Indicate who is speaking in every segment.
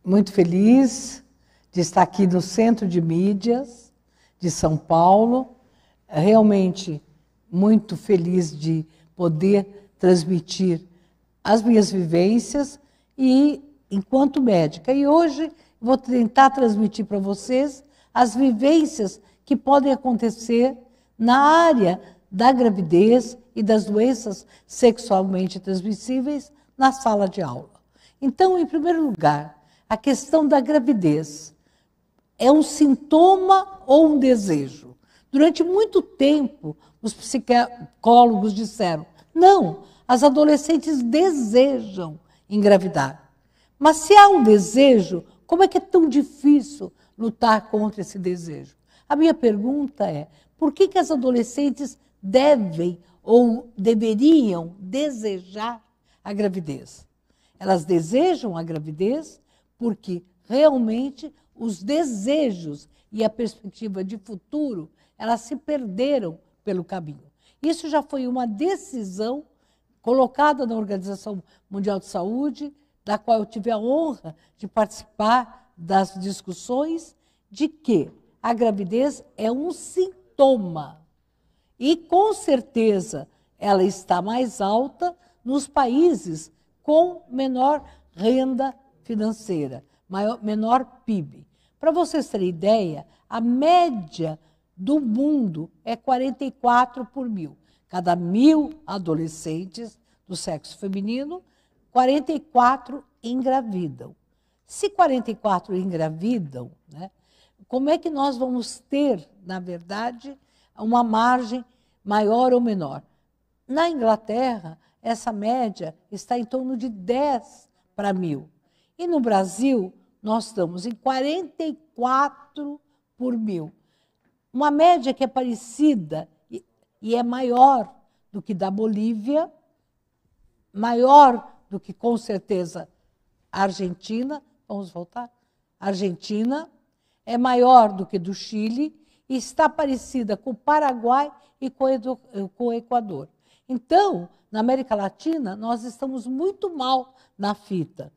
Speaker 1: muito feliz de estar aqui no Centro de Mídias de São Paulo. Realmente muito feliz de poder transmitir as minhas vivências e enquanto médica. E hoje vou tentar transmitir para vocês as vivências que podem acontecer na área da gravidez e das doenças sexualmente transmissíveis na sala de aula. Então, em primeiro lugar, a questão da gravidez é um sintoma ou um desejo? Durante muito tempo, os psicólogos disseram, não, as adolescentes desejam engravidar. Mas se há um desejo, como é que é tão difícil lutar contra esse desejo? A minha pergunta é, por que as adolescentes devem ou deveriam desejar a gravidez? Elas desejam a gravidez porque realmente os desejos e a perspectiva de futuro, elas se perderam pelo caminho. Isso já foi uma decisão colocada na Organização Mundial de Saúde, da qual eu tive a honra de participar das discussões, de que a gravidez é um sintoma. E, com certeza, ela está mais alta nos países com menor renda financeira, menor PIB. Para vocês terem ideia, a média do mundo é 44 por mil. Cada 1.000 adolescentes do sexo feminino, 44 engravidam. Se 44 engravidam, né, como é que nós vamos ter, na verdade, uma margem maior ou menor? Na Inglaterra, essa média está em torno de 10 para 1.000. E no Brasil, nós estamos em 44 por 1.000. Uma média que é parecida e é maior do que da Bolívia, maior do que, com certeza, a Argentina. Vamos voltar? A Argentina é maior do que do Chile e está parecida com o Paraguai e com o Equador. Então, na América Latina, nós estamos muito mal na fita,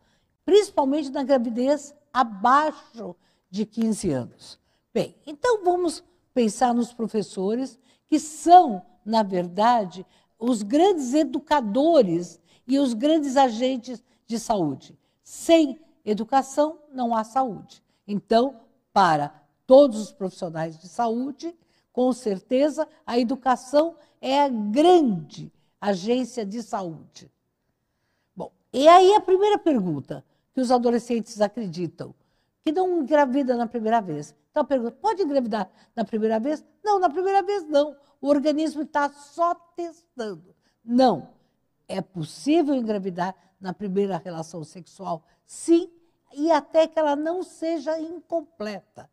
Speaker 1: principalmente na gravidez abaixo de 15 anos. Bem, então vamos pensar nos professores, que são, na verdade, os grandes educadores e os grandes agentes de saúde. Sem educação, não há saúde. Então, para todos os profissionais de saúde, com certeza, a educação é a grande agência de saúde. Bom, e aí a primeira pergunta que os adolescentes acreditam, que não engravida na primeira vez. Então, a pergunta, pode engravidar na primeira vez? Não, na primeira vez não. O organismo está só testando. Não. É possível engravidar na primeira relação sexual? Sim, e até que ela não seja incompleta.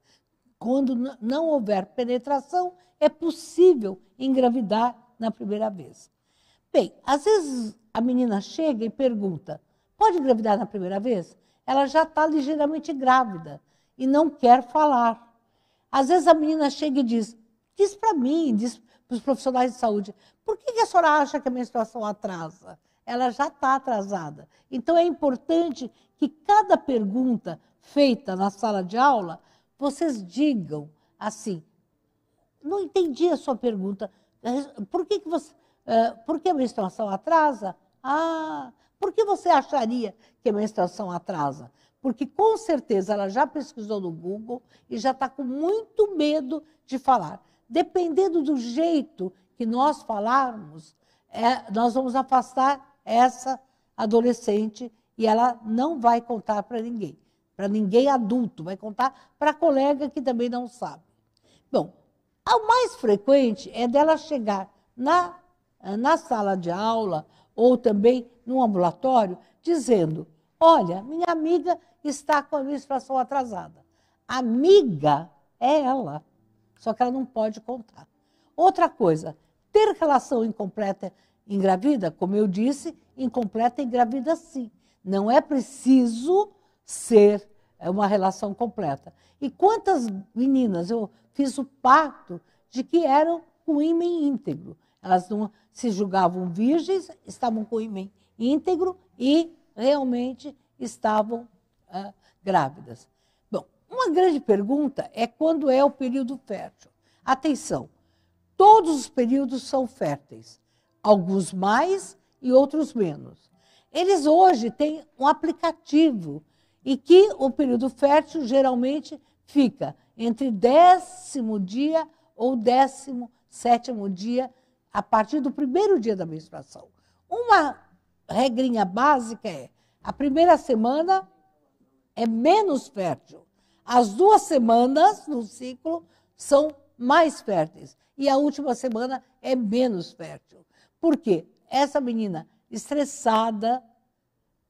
Speaker 1: Quando não houver penetração, é possível engravidar na primeira vez. Bem, às vezes a menina chega e pergunta, pode engravidar na primeira vez? Ela já está ligeiramente grávida e não quer falar. Às vezes a menina chega e diz para mim, diz para os profissionais de saúde, por que a senhora acha que a menstruação atrasa? Ela já está atrasada. Então é importante que cada pergunta feita na sala de aula, vocês digam assim, não entendi a sua pergunta, por que a menstruação atrasa? Ah, por que você acharia que a menstruação atrasa? Porque com certeza ela já pesquisou no Google e já está com muito medo de falar. Dependendo do jeito que nós falarmos, nós vamos afastar essa adolescente e ela não vai contar para ninguém adulto, vai contar para a colega que também não sabe. Bom, o mais frequente é dela chegar na sala de aula ou também no ambulatório dizendo, olha, minha amiga está com a menstruação atrasada. Amiga é ela, só que ela não pode contar. Outra coisa, ter relação incompleta engravida, como eu disse, incompleta engravida sim. Não é preciso ser uma relação completa. E quantas meninas eu fiz o pacto de que eram com ímen íntegro. Elas não se julgavam virgens, estavam com ímen íntegro e realmente estavam grávidas. Bom, uma grande pergunta é quando é o período fértil. Atenção, todos os períodos são férteis, alguns mais e outros menos. Eles hoje têm um aplicativo e que o período fértil geralmente fica entre 10º dia ou 17º dia, a partir do primeiro dia da menstruação. Uma regrinha básica é, a primeira semana é menos fértil. As 2 semanas no ciclo são mais férteis. E a última semana é menos fértil. Por quê? Essa menina estressada,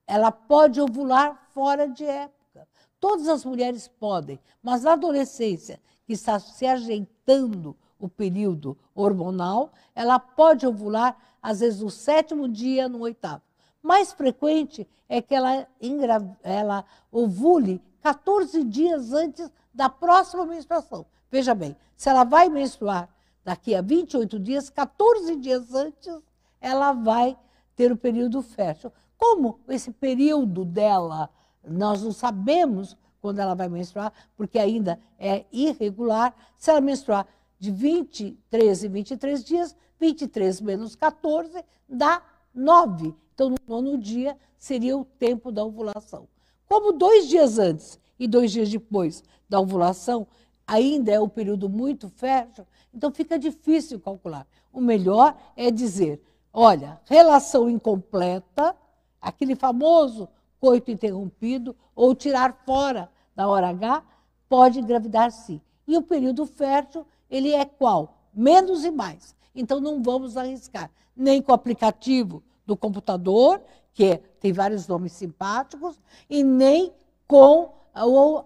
Speaker 1: ela pode ovular fora de época. Todas as mulheres podem, mas na adolescência, que está se ajeitando o período hormonal, ela pode ovular, às vezes, no 7º dia, no 8º. Mais frequente é que ela ovule 14 dias antes da próxima menstruação. Veja bem, se ela vai menstruar daqui a 28 dias, 14 dias antes, ela vai ter o período fértil. Como esse período dela, nós não sabemos quando ela vai menstruar, porque ainda é irregular, se ela menstruar de 23 em 23 dias, 23 menos 14 dá 9. Então, no 9º dia seria o tempo da ovulação. Como 2 dias antes e 2 dias depois da ovulação ainda é o período muito fértil, então fica difícil calcular. O melhor é dizer, olha, relação incompleta, aquele famoso coito interrompido, ou tirar fora da hora H, pode engravidar sim. E o período fértil, ele é qual? Menos e mais. Então não vamos arriscar, nem com o aplicativo do computador, que tem vários nomes simpáticos, e nem com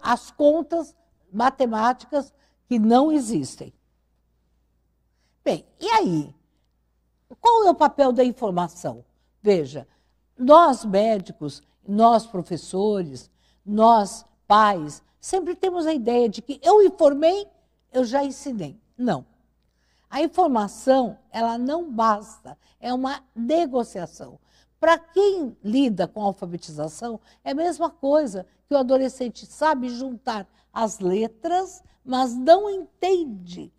Speaker 1: as contas matemáticas que não existem. Bem, e aí? Qual é o papel da informação? Veja, nós médicos, nós professores, nós pais, sempre temos a ideia de que eu informei, eu já ensinei. Não. A informação, ela não basta, é uma negociação. Para quem lida com a alfabetização, é a mesma coisa que o adolescente sabe juntar as letras, mas não entende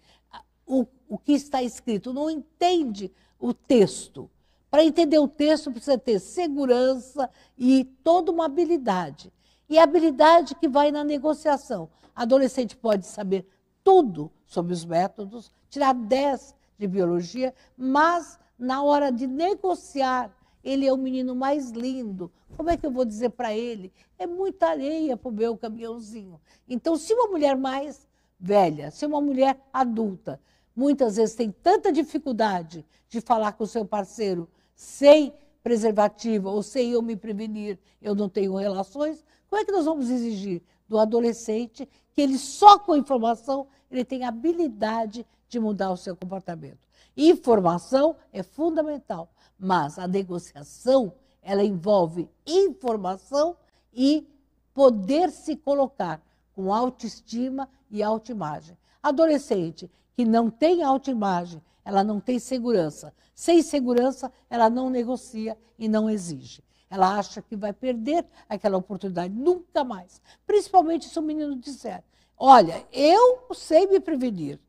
Speaker 1: o que está escrito, não entende o texto. Para entender o texto, precisa ter segurança e toda uma habilidade. E a habilidade que vai na negociação. O adolescente pode saber tudo sobre os métodos, tirar 10 de biologia, mas na hora de negociar, ele é o menino mais lindo. Como é que eu vou dizer para ele? É muita areia para o meu caminhãozinho. Então, se uma mulher mais velha, se uma mulher adulta, muitas vezes tem tanta dificuldade de falar com o seu parceiro sem preservativo ou sem eu me prevenir, eu não tenho relações, como é que nós vamos exigir do adolescente que ele só com informação ele tem habilidade de mudar o seu comportamento? Informação é fundamental, mas a negociação ela envolve informação e poder se colocar com autoestima e autoimagem. Adolescente que não tem autoimagem, ela não tem segurança. Sem segurança, ela não negocia e não exige. Ela acha que vai perder aquela oportunidade, nunca mais. Principalmente se o menino disser, olha, eu sei me prevenir.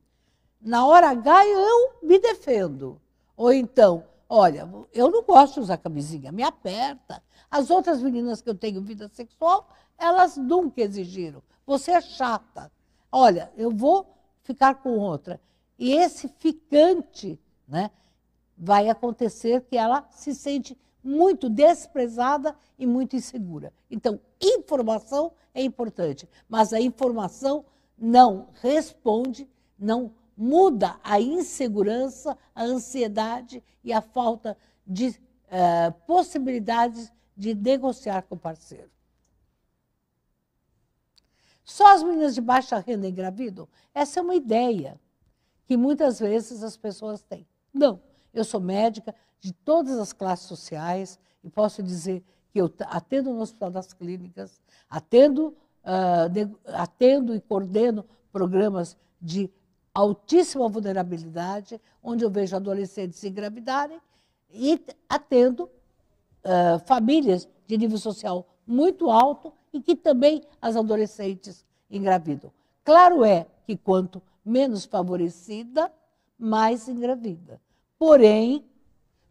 Speaker 1: Na hora H, eu me defendo. Ou então, olha, eu não gosto de usar camisinha, me aperta. As outras meninas que eu tenho vida sexual, elas nunca exigiram. Você é chata. Olha, eu vou ficar com outra. E esse ficante, né, vai acontecer que ela se sente muito desprezada e muito insegura. Então, informação é importante, mas a informação não responde, não muda a insegurança, a ansiedade e a falta de possibilidades de negociar com o parceiro. Só as meninas de baixa renda engravidam? Essa é uma ideia que muitas vezes as pessoas têm. Não, eu sou médica de todas as classes sociais e posso dizer que eu atendo no Hospital das Clínicas, atendo e coordeno programas de altíssima vulnerabilidade, onde eu vejo adolescentes se engravidarem e atendo famílias de nível social muito alto e que também as adolescentes engravidam. Claro é que quanto menos favorecida, mais engravida. Porém,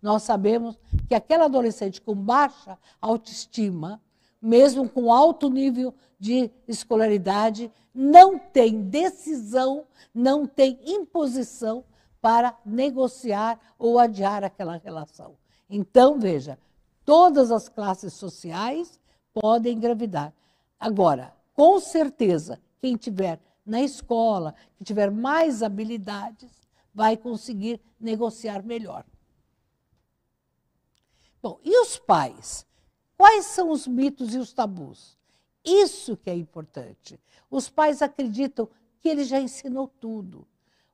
Speaker 1: nós sabemos que aquela adolescente com baixa autoestima, mesmo com alto nível de escolaridade, não tem decisão, não tem imposição para negociar ou adiar aquela relação. Então, veja, todas as classes sociais podem engravidar. Agora, com certeza, quem tiver na escola, que tiver mais habilidades, vai conseguir negociar melhor. Bom, e os pais? Quais são os mitos e os tabus? Isso que é importante. Os pais acreditam que ele já ensinou tudo.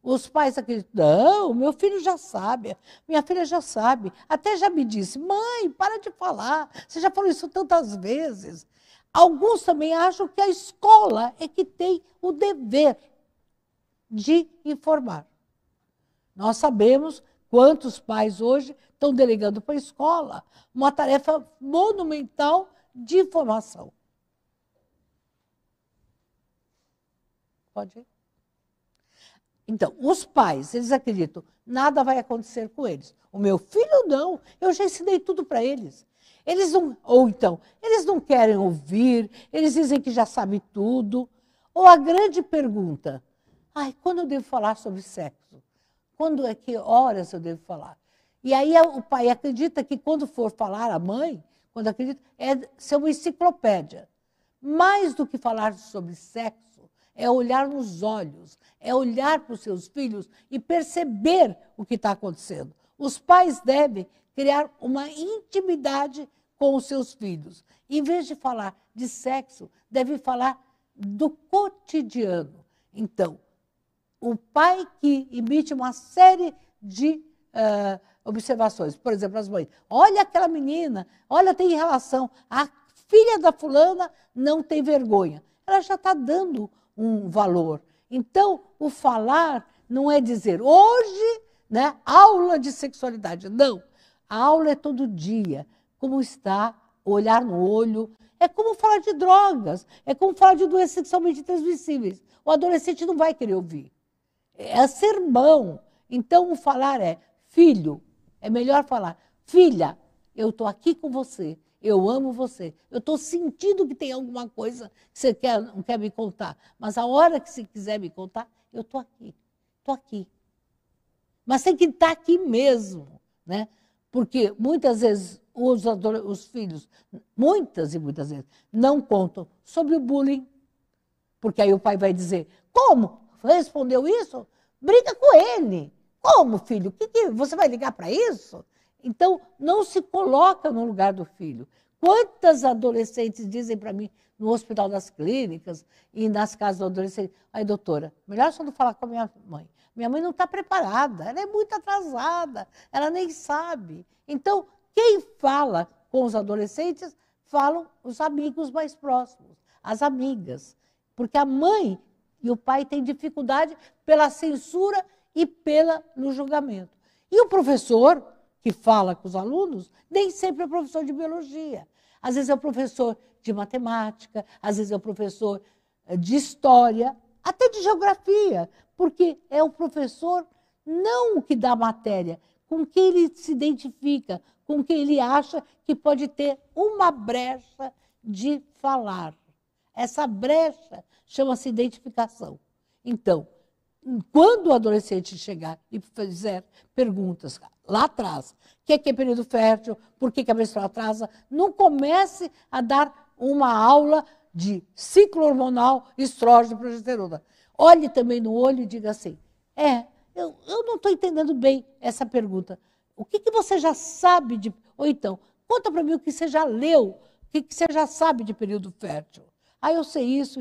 Speaker 1: Os pais acreditam, não, meu filho já sabe, minha filha já sabe. Até já me disse, mãe, para de falar, você já falou isso tantas vezes. Alguns também acham que a escola é que tem o dever de informar. Nós sabemos quantos pais hoje estão delegando para a escola uma tarefa monumental de informação. Pode ir? Então, os pais, eles acreditam, nada vai acontecer com eles. O meu filho não, eu já ensinei tudo para eles. Eles não, ou então, eles não querem ouvir, eles dizem que já sabe tudo. Ou a grande pergunta, quando eu devo falar sobre sexo? Quando é que horas eu devo falar? E aí o pai acredita que quando for falar, a mãe, quando acredita, é ser uma enciclopédia. Mais do que falar sobre sexo, é olhar nos olhos, é olhar para os seus filhos e perceber o que está acontecendo. Os pais devem criar uma intimidade com os seus filhos. Em vez de falar de sexo, devem falar do cotidiano. Então, o pai que emite uma série de observações, por exemplo, as mães, olha aquela menina, olha, tem relação, a filha da fulana não tem vergonha. Ela já está dando um valor. Então, o falar não é dizer hoje, né, aula de sexualidade. Não, a aula é todo dia. Como está, olhar no olho. É como falar de drogas, é como falar de doenças sexualmente transmissíveis. O adolescente não vai querer ouvir. É sermão. Então, o falar é, filho, é melhor falar, filha, eu estou aqui com você. Eu amo você. Eu estou sentindo que tem alguma coisa que você não quer me contar. Mas a hora que você quiser me contar, eu estou aqui. Estou aqui. Mas tem que estar aqui mesmo, né? Porque muitas vezes os filhos, muitas e muitas vezes, não contam sobre o bullying. Porque aí o pai vai dizer, como? Respondeu isso? Briga com ele. Como, filho? Você vai ligar para isso? Então, não se coloca no lugar do filho. Quantas adolescentes dizem para mim, no Hospital das Clínicas e nas casas do adolescente, doutora, melhor só não falar com a minha mãe. Minha mãe não está preparada, ela é muito atrasada, ela nem sabe. Então, quem fala com os adolescentes, falam os amigos mais próximos, as amigas. Porque a mãe e o pai têm dificuldade pela censura e no julgamento. E o professor que fala com os alunos, nem sempre é professor de biologia. Às vezes é o professor de matemática, às vezes é o professor de história, até de geografia, porque é o professor não o que dá a matéria, com quem ele se identifica, com quem ele acha que pode ter uma brecha de falar. Essa brecha chama-se identificação. Então, quando o adolescente chegar e fizer perguntas lá atrás, o que é período fértil, por que a menstruação atrasa, não comece a dar uma aula de ciclo hormonal, estrógeno, progesterona. Olhe também no olho e diga assim, eu não estou entendendo bem essa pergunta. O que você já sabe de... Ou então, conta para mim o que você já leu, o que você já sabe de período fértil. Eu sei isso.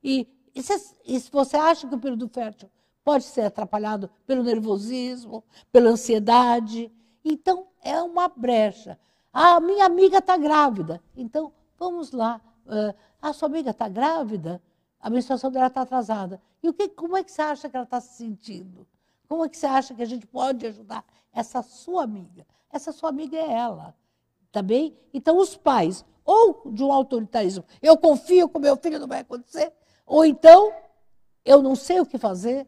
Speaker 1: E se você acha que o período fértil pode ser atrapalhado pelo nervosismo, pela ansiedade, então é uma brecha. Minha amiga está grávida, então vamos lá. Sua amiga está grávida? A menstruação dela está atrasada. E como é que você acha que ela está se sentindo? Como é que você acha que a gente pode ajudar essa sua amiga? Essa sua amiga é ela. tá bem? Então, os pais, ou de um autoritarismo, eu confio que o meu filho não vai acontecer, ou então, eu não sei o que fazer,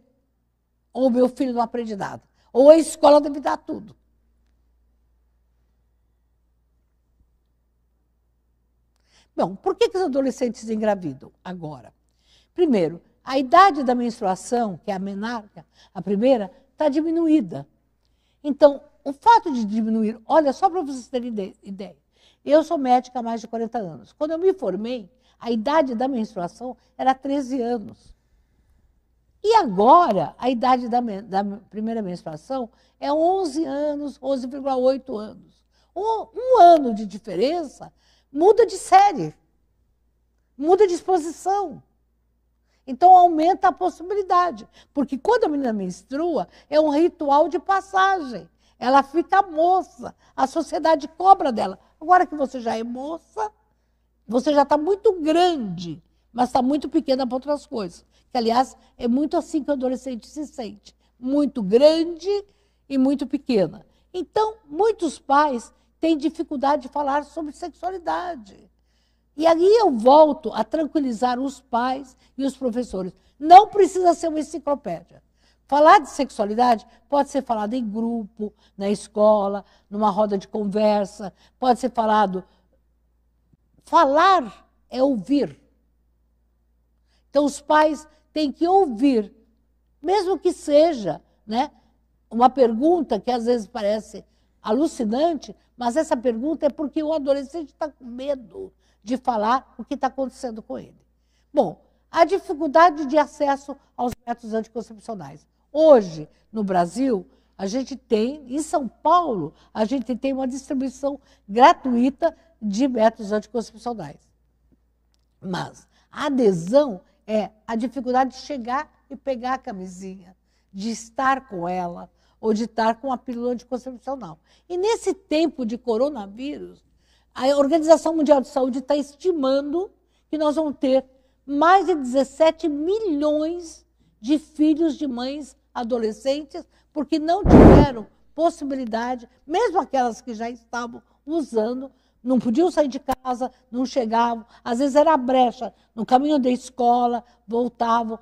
Speaker 1: ou meu filho não aprende nada, ou a escola deve dar tudo. Bom, por que os adolescentes engravidam agora? Primeiro, a idade da menstruação, que é a menarca, a primeira, está diminuída. Então, o fato de diminuir, olha, só para vocês terem ideia, eu sou médica há mais de 40 anos. Quando eu me formei, a idade da menstruação era 13 anos. E agora, a idade da primeira menstruação é 11 anos, 11,8 anos. Um ano de diferença muda de série, muda de exposição. Então, aumenta a possibilidade. Porque quando a menina menstrua, é um ritual de passagem. Ela fica moça. A sociedade cobra dela. Agora que você já é moça, você já está muito grande, mas está muito pequena para outras coisas. Que, aliás, é muito assim que o adolescente se sente. Muito grande e muito pequena. Então, muitos pais têm dificuldade de falar sobre sexualidade. E aí eu volto a tranquilizar os pais e os professores. Não precisa ser uma enciclopédia. Falar de sexualidade pode ser falado em grupo, na escola, numa roda de conversa, pode ser falado... Falar é ouvir. Então, os pais têm que ouvir, mesmo que seja, né, uma pergunta que às vezes parece alucinante, mas essa pergunta é porque o adolescente está com medo de falar o que está acontecendo com ele. Bom, a dificuldade de acesso aos métodos anticoncepcionais. Hoje, no Brasil, a gente tem, em São Paulo, a gente tem uma distribuição gratuita de métodos anticoncepcionais. Mas a adesão é a dificuldade de chegar e pegar a camisinha, de estar com ela, ou de estar com a pílula anticoncepcional. E nesse tempo de coronavírus, a Organização Mundial de Saúde está estimando que nós vamos ter mais de 17 milhões de filhos de mães adolescentes, porque não tiveram possibilidade, mesmo aquelas que já estavam usando, não podiam sair de casa, não chegavam, às vezes era brecha, no caminho da escola, voltavam,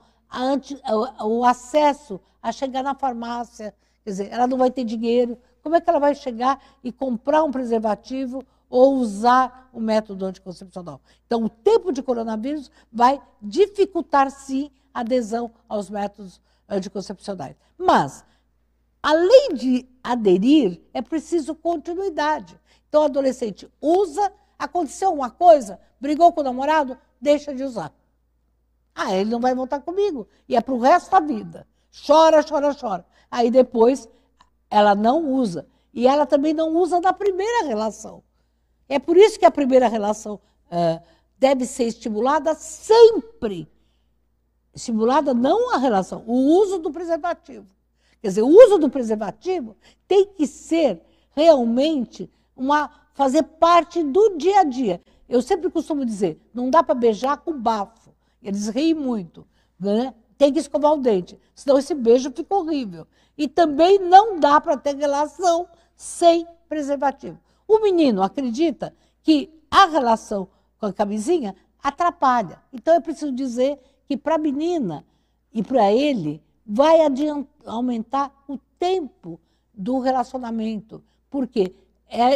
Speaker 1: o acesso a chegar na farmácia, quer dizer, ela não vai ter dinheiro, como é que ela vai chegar e comprar um preservativo ou usar o método anticoncepcional? Então, o tempo de coronavírus vai dificultar, sim, a adesão aos métodos anticoncepcionais. Mas, além de aderir, é preciso continuidade. Então, o adolescente usa, aconteceu uma coisa, brigou com o namorado, deixa de usar. Ah, ele não vai voltar comigo. E é para o resto da vida. Chora, chora, chora. Aí depois, ela não usa. E ela também não usa na primeira relação. É por isso que a primeira relação deve ser estimulada sempre. Estimulada não a relação, o uso do preservativo. Quer dizer, o uso do preservativo tem que ser realmente fazer parte do dia a dia. Eu sempre costumo dizer, não dá para beijar com bafo. Eles riem muito, né? Tem que escovar o dente, senão esse beijo fica horrível. E também não dá para ter relação sem preservativo. O menino acredita que a relação com a camisinha atrapalha. Então, é preciso dizer que para a menina e para ele vai aumentar o tempo do relacionamento, porque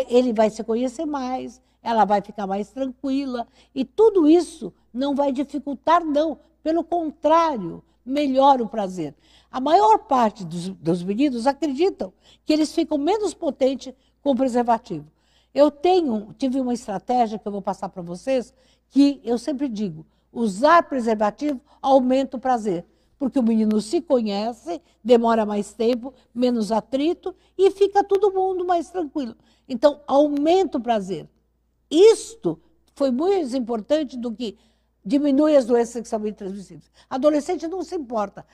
Speaker 1: ele vai se conhecer mais, ela vai ficar mais tranquila, e tudo isso não vai dificultar, não. Pelo contrário, melhora o prazer. A maior parte dos meninos acreditam que eles ficam menos potentes com o preservativo. Eu tive uma estratégia que eu vou passar para vocês, que eu sempre digo, usar preservativo aumenta o prazer, porque o menino se conhece, demora mais tempo, menos atrito e fica todo mundo mais tranquilo. Então, aumenta o prazer. Isto foi muito importante do que diminui as doenças sexualmente transmissíveis. Adolescente não se importa.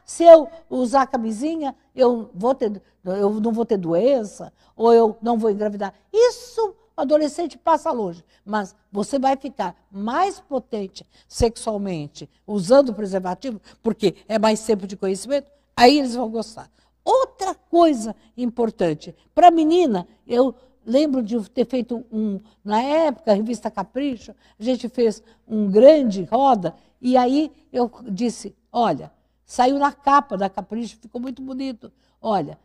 Speaker 1: Se eu usar camisinha, eu não vou ter doença, ou eu não vou engravidar. Isso o adolescente passa longe. Mas você vai ficar mais potente sexualmente usando o preservativo, porque é mais tempo de conhecimento, aí eles vão gostar. Outra coisa importante, para a menina, eu lembro de ter feito na época, a revista Capricho, a gente fez um grande roda, e aí eu disse, olha, saiu na capa da Capricho, ficou muito bonito. Olha,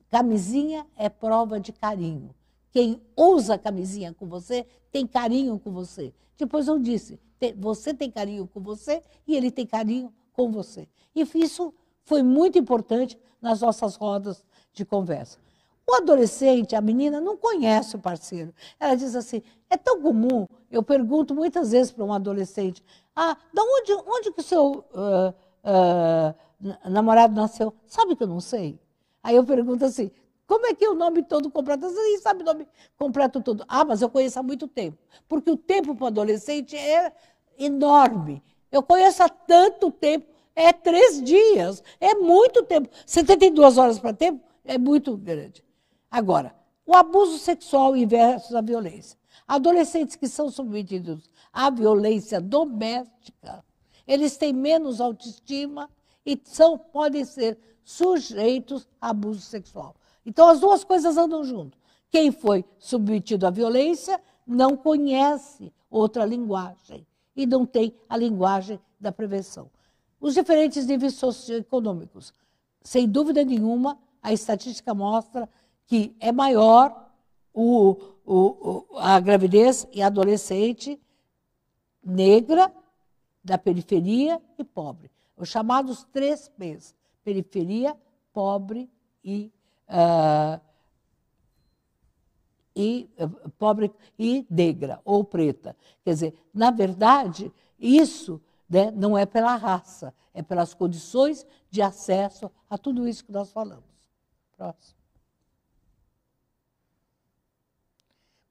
Speaker 1: camisinha é prova de carinho. Quem usa camisinha com você, tem carinho com você. Depois eu disse, você tem carinho com você e ele tem carinho com você. E isso foi muito importante nas nossas rodas de conversa. O adolescente, a menina, não conhece o parceiro. Ela diz assim, é tão comum, eu pergunto muitas vezes para um adolescente, de onde que o seu namorado nasceu? Sabe que eu não sei? Aí eu pergunto assim, como é que é o nome todo completo? Você nem sabe o nome completo todo. Mas eu conheço há muito tempo. Porque o tempo para o adolescente é enorme. Eu conheço há tanto tempo, é 3 dias, é muito tempo. 72 horas para tempo é muito grande. Agora, o abuso sexual versus a violência. Adolescentes que são submetidos à violência doméstica, eles têm menos autoestima e podem ser sujeitos a abuso sexual. Então, as duas coisas andam junto. Quem foi submetido à violência não conhece outra linguagem e não tem a linguagem da prevenção. Os diferentes níveis socioeconômicos. Sem dúvida nenhuma, a estatística mostra que é maior a gravidez em adolescente negra, da periferia e pobre. Os chamados 3 P's. Periferia, pobre pobre e negra, ou preta. Quer dizer, na verdade, isso, né, não é pela raça, é pelas condições de acesso a tudo isso que nós falamos. Próximo.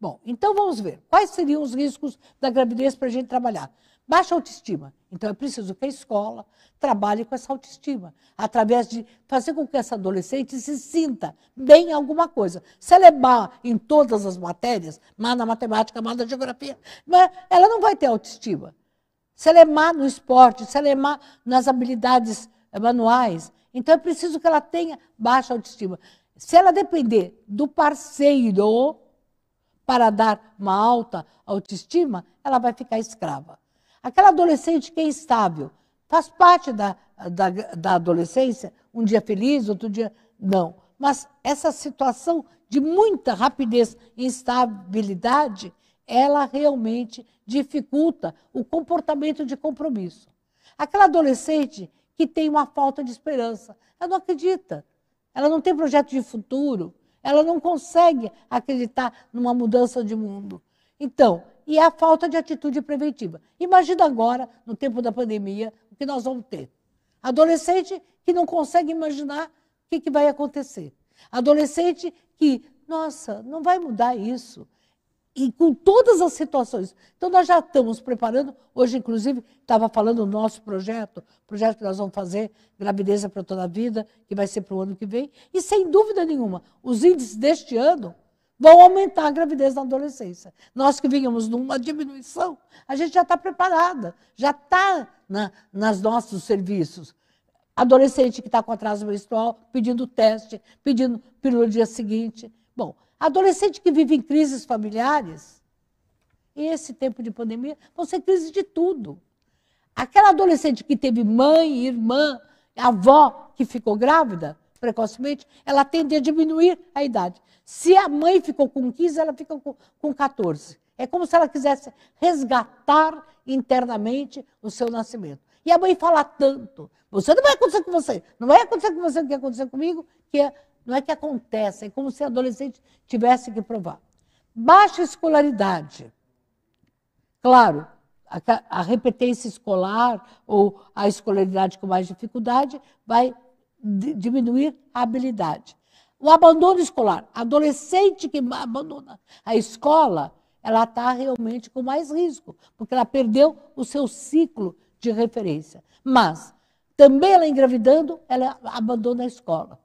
Speaker 1: Bom, então vamos ver. Quais seriam os riscos da gravidez para a gente trabalhar? Baixa autoestima. Então, é preciso que a escola trabalhe com essa autoestima, através de fazer com que essa adolescente se sinta bem em alguma coisa. Se ela é má em todas as matérias, má na matemática, má na geografia, ela não vai ter autoestima. Se ela é má no esporte, se ela é má nas habilidades manuais, então é preciso que ela tenha baixa autoestima. Se ela depender do parceiro para dar uma alta autoestima, ela vai ficar escrava. Aquela adolescente que é instável, faz parte da adolescência, um dia feliz, outro dia não. Mas essa situação de muita rapidez e instabilidade, ela realmente dificulta o comportamento de compromisso. Aquela adolescente que tem uma falta de esperança, ela não acredita, ela não tem projeto de futuro, ela não consegue acreditar numa mudança de mundo. Então, e a falta de atitude preventiva. Imagina agora, no tempo da pandemia, o que nós vamos ter. Adolescente que não consegue imaginar o que vai acontecer. Adolescente que, nossa, não vai mudar isso. E com todas as situações. Então, nós já estamos preparando, hoje, inclusive, estava falando do nosso projeto que nós vamos fazer, Gravidez é para toda a vida, que vai ser para o ano que vem, e, sem dúvida nenhuma, os índices deste ano vão aumentar a gravidez na adolescência. Nós que vínhamos numa diminuição, a gente já está preparada, já está nos nossos serviços. Adolescente que está com atraso menstrual, pedindo teste, pedindo pílula no dia seguinte. Bom, adolescente que vive em crises familiares, e esse tempo de pandemia, vão ser crises de tudo. Aquela adolescente que teve mãe, irmã, avó que ficou grávida precocemente, ela tende a diminuir a idade. Se a mãe ficou com 15, ela fica com 14. É como se ela quisesse resgatar internamente o seu nascimento. E a mãe fala tanto, não vai acontecer com você, não vai acontecer com você o que aconteceu comigo, não é que acontece, é como se a adolescente tivesse que provar. Baixa escolaridade. Claro, a repetência escolar ou a escolaridade com mais dificuldade vai diminuir a habilidade. O abandono escolar. A adolescente que abandona a escola, ela está realmente com mais risco, porque ela perdeu o seu ciclo de referência. Mas, também ela engravidando, ela abandona a escola,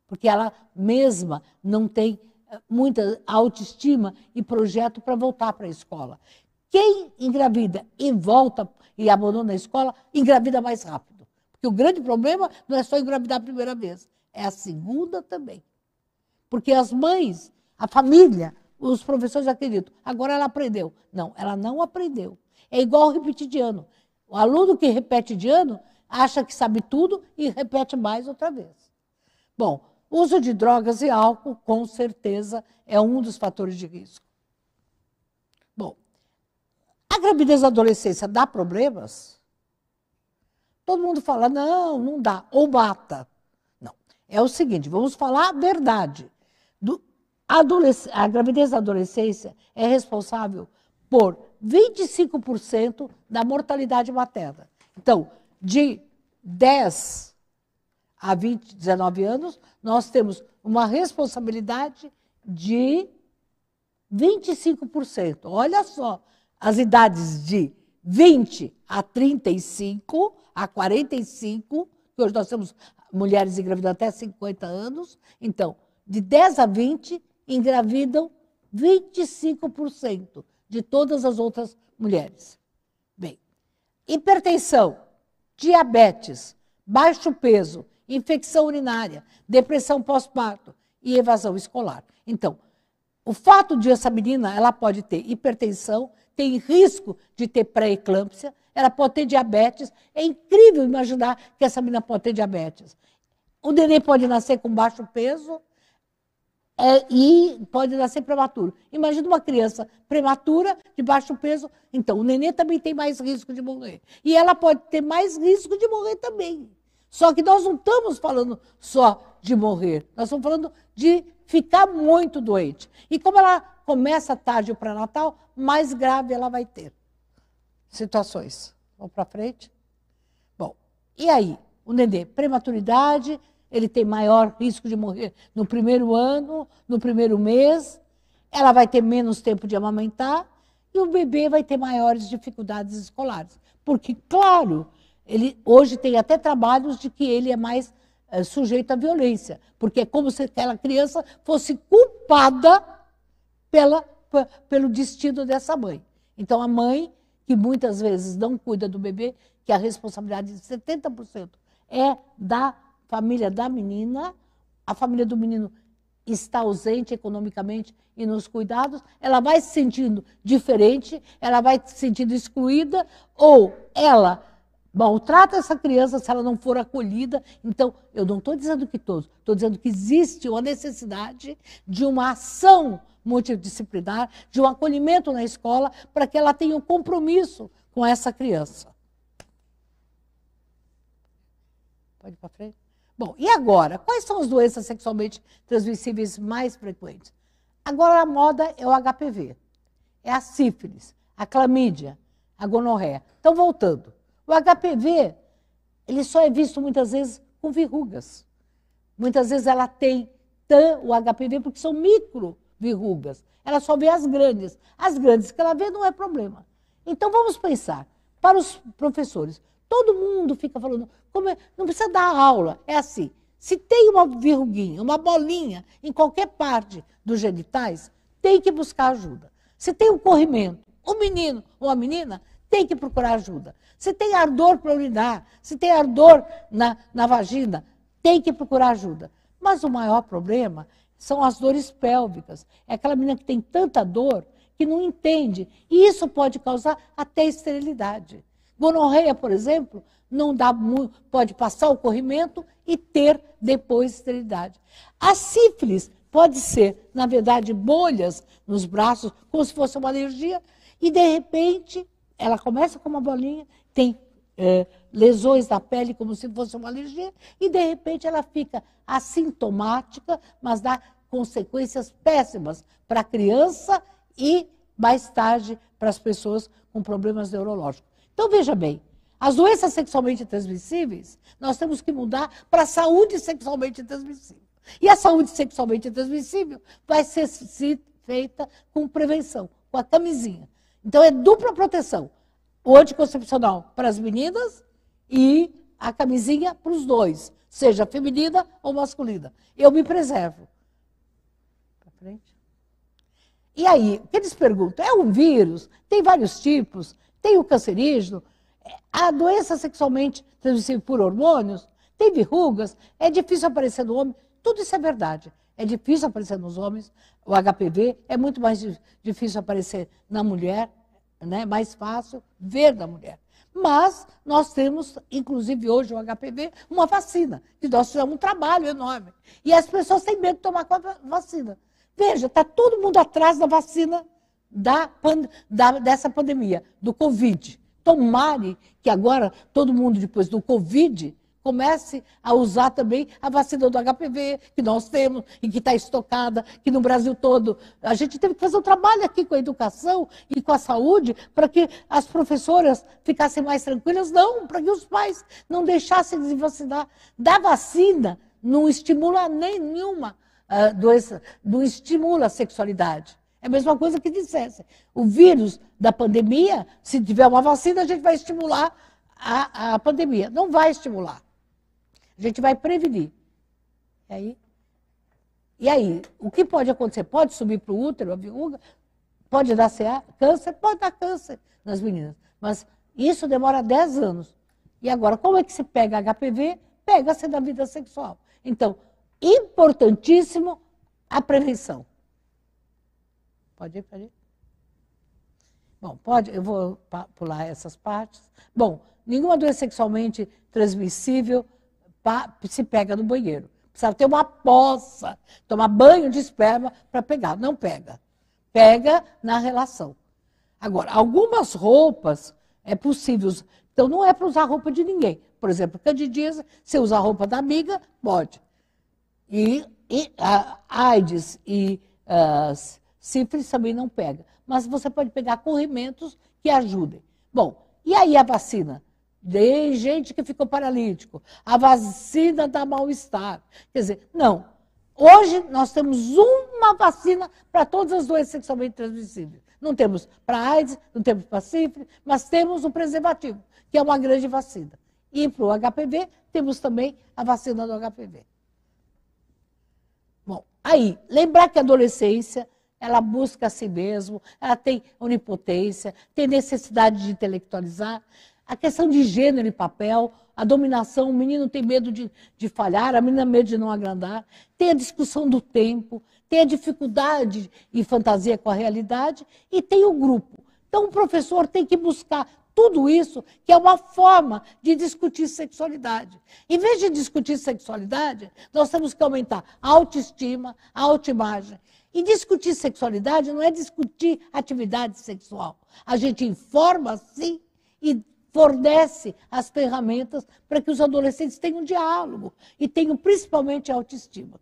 Speaker 1: porque ela mesma não tem muita autoestima e projeto para voltar para a escola. Quem engravida e volta e abandona a escola, engravida mais rápido. Porque o grande problema não é só engravidar a primeira vez, é a segunda também. Porque as mães, a família, os professores acreditam, agora ela aprendeu. Não, ela não aprendeu. É igual repetir de ano. O aluno que repete de ano acha que sabe tudo e repete mais outra vez. Bom, uso de drogas e álcool, com certeza, é um dos fatores de risco. Bom, a gravidez da adolescência dá problemas? Todo mundo fala, não, não dá, ou mata. Não, é o seguinte, vamos falar a verdade. A gravidez da adolescência é responsável por 25% da mortalidade materna. Então, de 10 a 19 anos, nós temos uma responsabilidade de 25%. Olha só, as idades de 20 a 35, a 45, que hoje nós temos mulheres engravidando até 50 anos, então, de 10 a 20, engravidam 25% de todas as outras mulheres. Bem, hipertensão, diabetes, baixo peso, infecção urinária, depressão pós-parto e evasão escolar. Então, o fato de essa menina, ela pode ter hipertensão, tem risco de ter pré-eclâmpsia, ela pode ter diabetes. É incrível imaginar que essa menina pode ter diabetes. O neném pode nascer com baixo peso e pode nascer prematuro. Imagina uma criança prematura, de baixo peso, então o neném também tem mais risco de morrer. E ela pode ter mais risco de morrer também. Só que nós não estamos falando só de morrer, nós estamos falando de ficar muito doente. E como ela começa tarde o pré-natal, mais grave ela vai ter situações. Vamos para frente? Bom, e aí? O neném, prematuridade, ele tem maior risco de morrer no primeiro ano, no primeiro mês, ela vai ter menos tempo de amamentar e o bebê vai ter maiores dificuldades escolares. Porque, claro, ele hoje tem até trabalhos de que ele é mais sujeito à violência, porque é como se aquela criança fosse culpada pelo destino dessa mãe. Então, a mãe, que muitas vezes não cuida do bebê, que a responsabilidade de 70% é da família da menina, a família do menino está ausente economicamente e nos cuidados, ela vai se sentindo diferente, ela vai se sentindo excluída, ou ela maltrata essa criança se ela não for acolhida. Então, eu não estou dizendo que todos, estou dizendo que existe uma necessidade de uma ação multidisciplinar, de um acolhimento na escola, para que ela tenha um compromisso com essa criança. Pode ir para frente? Bom, e agora? Quais são as doenças sexualmente transmissíveis mais frequentes? Agora a moda é o HPV, é a sífilis, a clamídia, a gonorreia. Então, voltando. O HPV, ele só é visto muitas vezes com verrugas. Muitas vezes ela tem o HPV porque são microverrugas. Ela só vê as grandes. As grandes que ela vê não é problema. Então, vamos pensar, para os professores, todo mundo fica falando, não precisa dar aula, é assim, se tem uma verruguinha, uma bolinha em qualquer parte dos genitais, tem que buscar ajuda. Se tem um corrimento, um menino ou uma menina, tem que procurar ajuda. Se tem ardor para urinar, se tem ardor na vagina, tem que procurar ajuda. Mas o maior problema são as dores pélvicas. É aquela menina que tem tanta dor que não entende. E isso pode causar até esterilidade. Gonorreia, por exemplo, não dá muito, pode passar o corrimento e ter depois esterilidade. A sífilis pode ser, na verdade, bolhas nos braços, como se fosse uma alergia, e de repente ela começa com uma bolinha, tem lesões na pele como se fosse uma alergia, e de repente ela fica assintomática, mas dá consequências péssimas para a criança e mais tarde para as pessoas com problemas neurológicos. Então, veja bem, as doenças sexualmente transmissíveis, nós temos que mudar para a saúde sexualmente transmissível. E a saúde sexualmente transmissível vai ser feita com prevenção, com a camisinha. Então, é dupla proteção. O anticoncepcional para as meninas e a camisinha para os dois, seja feminina ou masculina. Eu me preservo. Para frente. E aí, o que eles perguntam? É um vírus? Tem vários tipos? Tem o cancerígeno? A doença sexualmente transmissível por hormônios? Tem verrugas? É difícil aparecer no homem? Tudo isso é verdade. é difícil aparecer nos homens, o HPV é muito mais difícil aparecer na mulher, né? Mais fácil ver na mulher. Mas nós temos, inclusive hoje, o HPV, uma vacina, que nós fizemos um trabalho enorme. E as pessoas têm medo de tomar a vacina. Veja, está todo mundo atrás da vacina dessa pandemia, do Covid. Tomare que agora todo mundo, depois do Covid, comece a usar também a vacina do HPV, que nós temos e que está estocada, que no Brasil todo. A gente teve que fazer um trabalho aqui com a educação e com a saúde para que as professoras ficassem mais tranquilas, não, para que os pais não deixassem de se vacinar. Da vacina não estimula nenhuma doença, não estimula a sexualidade. É a mesma coisa que dissesse. O vírus da pandemia, se tiver uma vacina, a gente vai estimular a pandemia. Não vai estimular. A gente vai prevenir. E aí, o que pode acontecer? Pode subir para o útero, a verruga, pode dar câncer, pode dar câncer nas meninas. Mas isso demora 10 anos. E agora, como é que se pega HPV? Pega-se da vida sexual. Então, importantíssimo a prevenção. Pode ir, pode ir? Bom, pode, eu vou pular essas partes. Bom, nenhuma doença sexualmente transmissível se pega no banheiro. Precisa ter uma poça, tomar banho de esperma para pegar. Não pega. Pega na relação. Agora, algumas roupas é possível. Então, não é para usar roupa de ninguém. Por exemplo, candidíase, se usar a roupa da amiga, pode. E AIDS e sífilis também não pega. Mas você pode pegar corrimentos que ajudem. Bom, e aí a vacina? Tem gente que ficou paralítico. A vacina dá mal-estar. Quer dizer, não. Hoje nós temos uma vacina para todas as doenças sexualmente transmissíveis. Não temos para AIDS, não temos para sífilis, mas temos o preservativo, que é uma grande vacina. E para o HPV, temos também a vacina do HPV. Bom, aí, lembrar que a adolescência, ela busca a si mesmo, ela tem onipotência, tem necessidade de intelectualizar, a questão de gênero e papel, a dominação, o menino tem medo de falhar, a menina tem medo de não agradar, tem a discussão do tempo, tem a dificuldade e fantasia com a realidade e tem o grupo. Então, o professor tem que buscar tudo isso, que é uma forma de discutir sexualidade. Em vez de discutir sexualidade, nós temos que aumentar a autoestima, a autoimagem. E discutir sexualidade não é discutir atividade sexual. A gente informa, sim, e fornece as ferramentas para que os adolescentes tenham diálogo e tenham principalmente autoestima.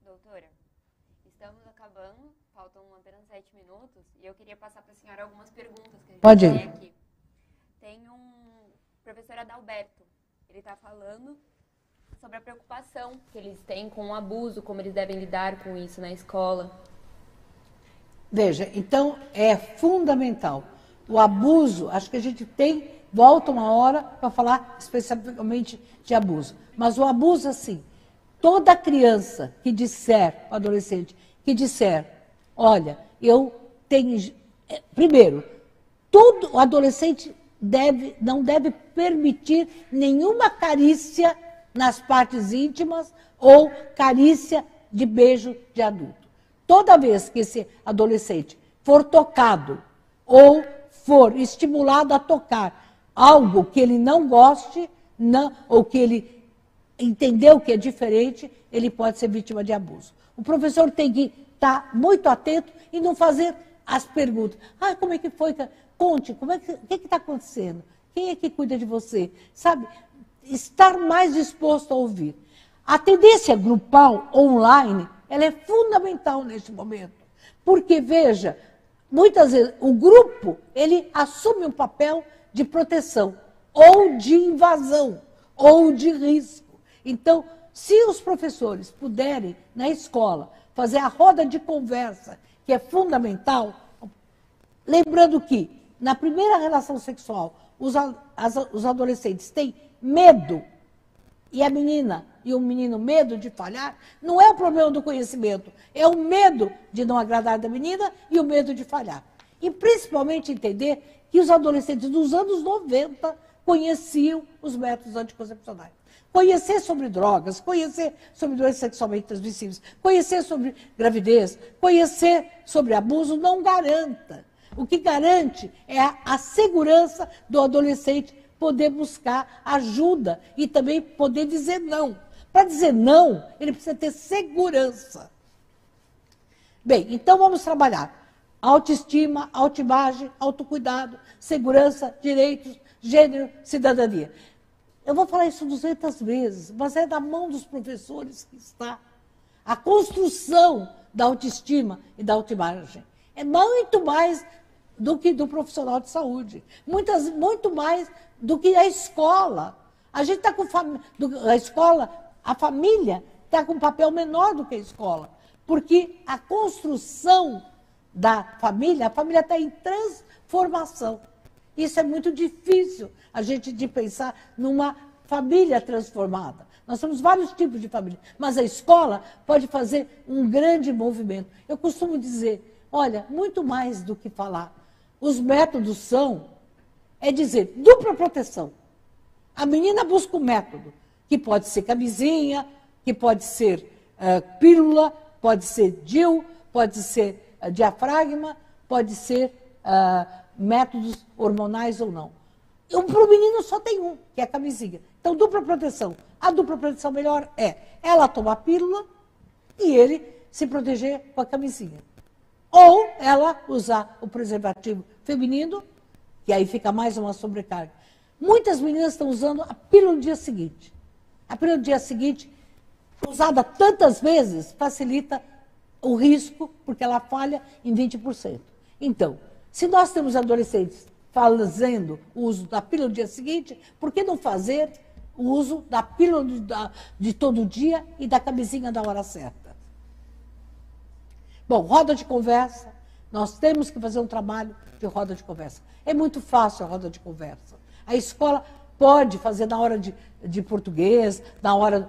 Speaker 2: Doutora, estamos acabando, faltam apenas 7 minutos, e eu queria passar para a senhora algumas perguntas que a gente
Speaker 1: Pode
Speaker 2: tem
Speaker 1: ir.
Speaker 2: aqui. Tem um professor Adalberto, ele está falando sobre a preocupação que eles têm com o abuso, como eles devem lidar com isso na escola.
Speaker 1: Veja, então é fundamental. O abuso, acho que a gente volta uma hora para falar especificamente de abuso. Mas o abuso, assim, toda criança que disser, adolescente, que disser, olha, eu tenho... Primeiro, todo adolescente não deve permitir nenhuma carícia nas partes íntimas ou carícia de beijo de adulto. Toda vez que esse adolescente for tocado ou for estimulado a tocar algo que ele não goste, ou que ele entendeu que é diferente, ele pode ser vítima de abuso. O professor tem que estar muito atento e não fazer as perguntas. Ah, como é que foi? Conte, o que está acontecendo? Quem é que cuida de você? Sabe, estar mais disposto a ouvir. A tendência grupal online, ela é fundamental neste momento. Porque, veja, muitas vezes o grupo, ele assume um papel de proteção, ou de invasão, ou de risco. Então, se os professores puderem, na escola, fazer a roda de conversa, que é fundamental, lembrando que, na primeira relação sexual, os adolescentes têm medo, e a menina e o menino medo de falhar, não é o problema do conhecimento, é o medo de não agradar da menina e o medo de falhar. E principalmente entender que os adolescentes dos anos 90 conheciam os métodos anticoncepcionais. Conhecer sobre drogas, conhecer sobre doenças sexualmente transmissíveis, conhecer sobre gravidez, conhecer sobre abuso não garanta. O que garante é a segurança do adolescente poder buscar ajuda e também poder dizer não. Para dizer não, ele precisa ter segurança. Bem, então vamos trabalhar autoestima, autoimagem, autocuidado, segurança, direitos, gênero, cidadania. Eu vou falar isso 200 vezes, mas é da mão dos professores que está. A construção da autoestima e da autoimagem é muito mais do que do profissional de saúde, muito mais do que a escola. A gente está com a escola, a família está com um papel menor do que a escola, porque a construção da família, a família está em transformação. Isso é muito difícil, a gente de pensar numa família transformada. Nós temos vários tipos de família, mas a escola pode fazer um grande movimento. Eu costumo dizer, olha, muito mais do que falar. Os métodos é dizer, dupla proteção. A menina busca um método, que pode ser camisinha, que pode ser pílula, pode ser DIU, pode ser diafragma, pode ser métodos hormonais ou não. Para o menino só tem um, que é a camisinha. Então, dupla proteção. A dupla proteção melhor é ela tomar a pílula e ele se proteger com a camisinha. Ou ela usar o preservativo feminino, que aí fica mais uma sobrecarga. Muitas meninas estão usando a pílula no dia seguinte. A pílula no dia seguinte, usada tantas vezes, facilita o risco, porque ela falha em 20%. Então, se nós temos adolescentes fazendo o uso da pílula no dia seguinte, por que não fazer o uso da pílula de todo dia e da camisinha da hora certa? Bom, roda de conversa, nós temos que fazer um trabalho de roda de conversa. É muito fácil a roda de conversa. A escola pode fazer na hora de português, na hora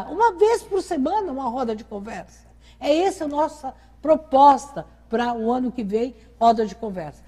Speaker 1: uma vez por semana, uma roda de conversa. É essa a nossa proposta para o ano que vem, roda de conversa.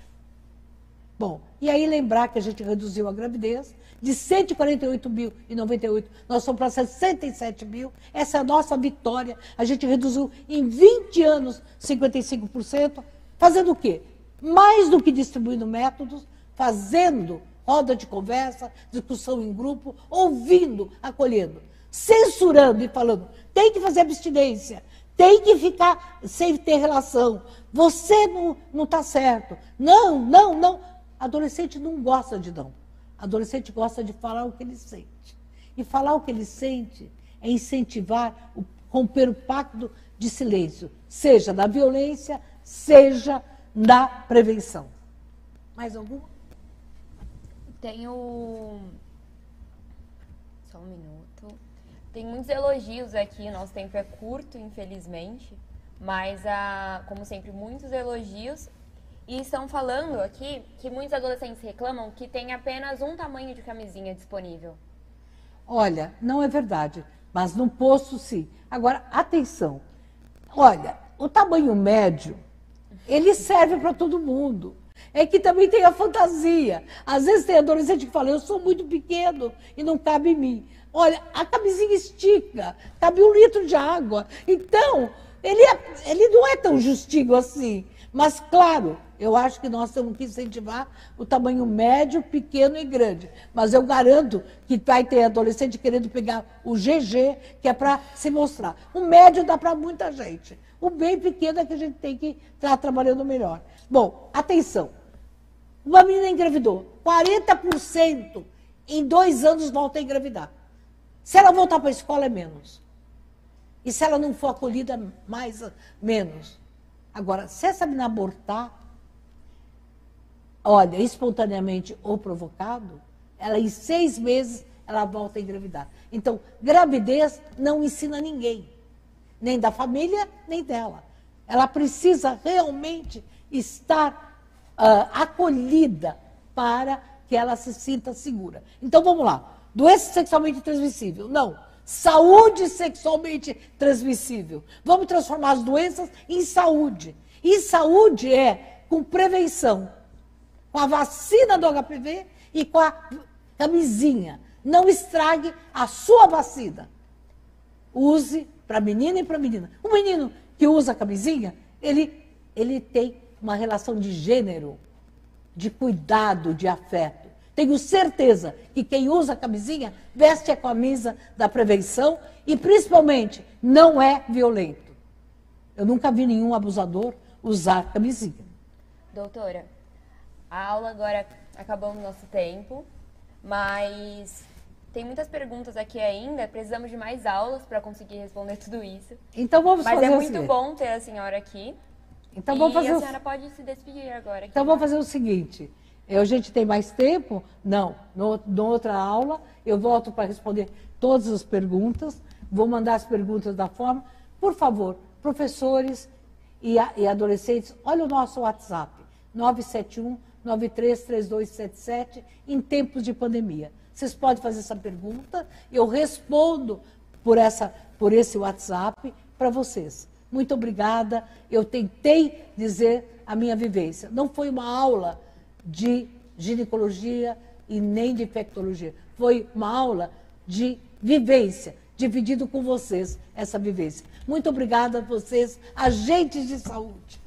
Speaker 1: Bom, e aí lembrar que a gente reduziu a gravidez de 148.098, nós somos para 67 mil, essa é a nossa vitória, a gente reduziu em 20 anos 55%, fazendo o quê? Mais do que distribuindo métodos, fazendo roda de conversa, discussão em grupo, ouvindo, acolhendo, censurando e falando, tem que fazer abstinência, tem que ficar sem ter relação, você não está certo, não. Adolescente não gosta de não. Adolescente gosta de falar o que ele sente. E falar o que ele sente é incentivar, romper o pacto de silêncio, seja da violência, seja da prevenção. Mais alguma?
Speaker 2: Tenho... Só um minuto. Tem muitos elogios aqui, nosso tempo é curto, infelizmente, mas, como sempre, muitos elogios. E estão falando aqui que muitos adolescentes reclamam que tem apenas um tamanho de camisinha disponível.
Speaker 1: Olha, não é verdade, mas no posto sim. Agora, atenção, olha, o tamanho médio, ele serve para todo mundo. É que também tem a fantasia. Às vezes tem adolescente que fala, eu sou muito pequeno e não cabe em mim. Olha, a camisinha estica, cabe 1 litro de água. Então, ele não é tão justinho assim. Mas, claro, eu acho que nós temos que incentivar o tamanho médio, pequeno e grande. Mas eu garanto que vai ter adolescente querendo pegar o GG, que é para se mostrar. O médio dá para muita gente. O bem pequeno é que a gente tem que estar trabalhando melhor. Bom, atenção. Uma menina engravidou. 40% em 2 anos volta a engravidar. Se ela voltar para a escola, é menos. E se ela não for acolhida, menos. Agora, se essa menina abortar, olha, espontaneamente ou provocado, ela em 6 meses, ela volta a engravidar. Então, gravidez não ensina ninguém, nem da família, nem dela. Ela precisa realmente estar acolhida para que ela se sinta segura. Então, vamos lá. Doença sexualmente transmissível, não. Saúde sexualmente transmissível. Vamos transformar as doenças em saúde. E saúde é com prevenção, com a vacina do HPV e com a camisinha. Não estrague a sua vacina. Use para menina e para menina. O menino que usa camisinha, ele tem uma relação de gênero, de cuidado, de afeto. Tenho certeza que quem usa camisinha veste a camisa da prevenção e, principalmente, não é violento. Eu nunca vi nenhum abusador usar camisinha.
Speaker 2: Doutora, a aula agora acabou no nosso tempo, mas tem muitas perguntas aqui ainda. Precisamos de mais aulas para conseguir responder tudo isso.
Speaker 1: Então vamos
Speaker 2: mas
Speaker 1: fazer
Speaker 2: é muito bom ter a senhora aqui.
Speaker 1: Então vamos fazer
Speaker 2: a senhora pode se despedir agora.
Speaker 1: Então vamos fazer o seguinte. A gente tem mais tempo? Não. Na outra aula, eu volto para responder todas as perguntas. Vou mandar as perguntas da forma. Por favor, professores e adolescentes, olha o nosso WhatsApp. 971-933277, em tempos de pandemia. Vocês podem fazer essa pergunta, eu respondo por esse WhatsApp para vocês. Muito obrigada. Eu tentei dizer a minha vivência. Não foi uma aula de ginecologia e nem de infectologia. Foi uma aula de vivência, dividido com vocês essa vivência. Muito obrigada a vocês, agentes de saúde.